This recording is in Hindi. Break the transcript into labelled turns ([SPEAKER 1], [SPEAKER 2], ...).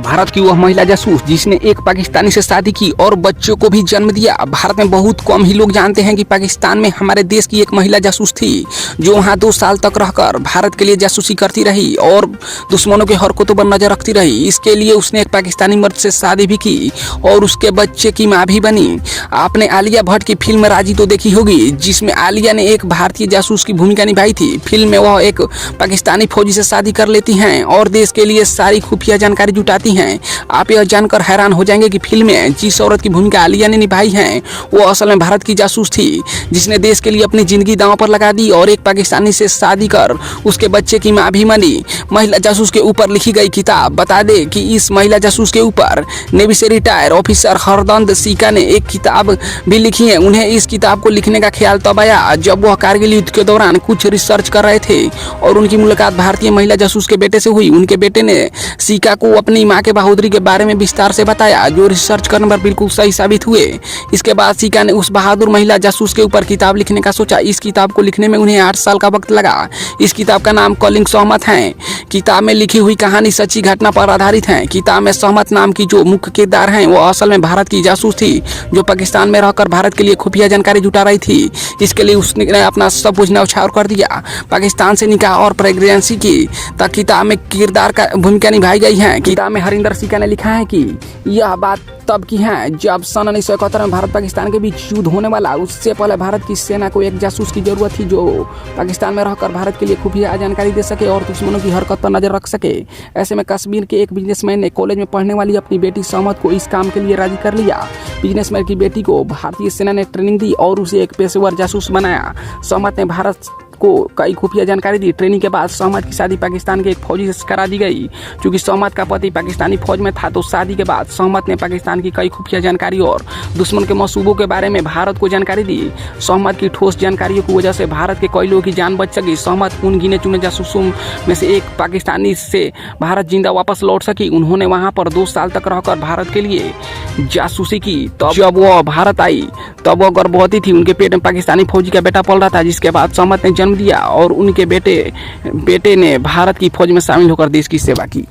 [SPEAKER 1] भारत की वह महिला जासूस जिसने एक पाकिस्तानी से शादी की और बच्चों को भी जन्म दिया। भारत में बहुत कम ही लोग जानते हैं कि पाकिस्तान में हमारे देश की एक महिला जासूस थी जो वहां 2 साल तक रहकर भारत के लिए जासूसी करती रही और दुश्मनों के हरकतों पर नजर रखती रही। इसके लिए उसने एक पाकिस्तानी मर्द से शादी भी की और उसके बच्चे की माँ भी बनी। आपने आलिया भट्ट की फिल्म राजी तो देखी होगी, जिसमें आलिया ने एक भारतीय जासूस की भूमिका निभाई थी। फिल्म में वह एक पाकिस्तानी फौजी से शादी कर लेती हैं और देश के लिए सारी खुफिया जानकारी जुटाती हैं। आप यह जानकर हैरान हो जाएंगे कि फिल्म में जिस औरत की भूमिका आलिया ने निभाई है वो असल में भारत की जासूस थी, जिसने देश के लिए अपनी जिंदगी दांव पर लगा दी और एक पाकिस्तानी से शादी कर उसके बच्चे की मां भी बनी। महिला जासूस के ऊपर लिखी गई किताब। बता दे कि इस महिला जासूस के ऊपर नेवी से रिटायर ऑफिसर हरदंद सीका ने एक किताब भी लिखी है। उन्हें इस किताब को लिखने का ख्याल तब आया जब वह कारगिल युद्ध के दौरान कुछ रिसर्च कर रहे थे और उनकी मुलाकात भारतीय महिला जासूस के बेटे से हुई। उनके बेटे ने सीका को अपनी मां के बहादुरी के बारे में विस्तार से बताया, जो रिसर्च करने पर बिल्कुल सही साबित हुए। इसके बाद सीका ने उस बहादुर महिला जासूस के ऊपर किताब लिखने का सोचा। इस किताब को लिखने में उन्हें 8 साल का वक्त लगा। इस किताब का नाम कॉलिंग सहमत है। किताब में लिखी हुई कहानी सच्ची घटना पर आधारित है। किताब में सहमत नाम की जो मुख्य किरदार हैं वो असल में भारत की जासूस थी जो पाकिस्तान में रहकर भारत के लिए खुफिया जानकारी जुटा रही थी। इसके लिए उसने अपना सब कुछ न्यौछावर कर दिया, पाकिस्तान से निकाह और प्रेगनेंसी की तक किताब में किरदार का भूमिका निभाई गई है। किताब में हरिंदर सीका ने लिखा है कि यह बात तब की है जब सन 1971 में भारत पाकिस्तान के बीच युद्ध होने वाला। उससे पहले भारत की सेना को एक जासूस की जरूरत थी जो पाकिस्तान में रहकर भारत के लिए खुफिया जानकारी दे सके और दुश्मनों की हरकत पर नजर रख सके। ऐसे में कश्मीर के एक बिजनेसमैन ने कॉलेज में पढ़ने वाली अपनी बेटी सहमत को इस काम के लिए राजी कर लिया। बिजनेसमैन की बेटी को भारतीय सेना ने ट्रेनिंग दी और उसे एक पेशेवर जासूस बनाया। सहमत ने भारत को कई खुफिया जानकारी दी। ट्रेनिंग के बाद सहमत की शादी पाकिस्तान के एक फौजी से करा दी गई। क्योंकि सहमत का पति पाकिस्तानी फौज में था तो शादी के बाद सहमत ने पाकिस्तान की कई खुफिया जानकारी और दुश्मन के मंसूबों के बारे में भारत को जानकारी दी। सहमत की ठोस जानकारियों की वजह से भारत के कई लोगों की जान बच सकी। सहमत उन गिने चुने जासूसों में से एक पाकिस्तानी से भारत जिंदा वापस लौट सकी। उन्होंने वहाँ पर 2 साल तक रहकर भारत के लिए जासूसी की। तब जब वह भारत आई तब वह गर्भवती थी। उनके पेट में पाकिस्तानी फौजी का बेटा पल रहा था, जिसके बाद सहमत ने जन्म दिया और उनके बेटे ने भारत की फौज में शामिल होकर देश की सेवा की।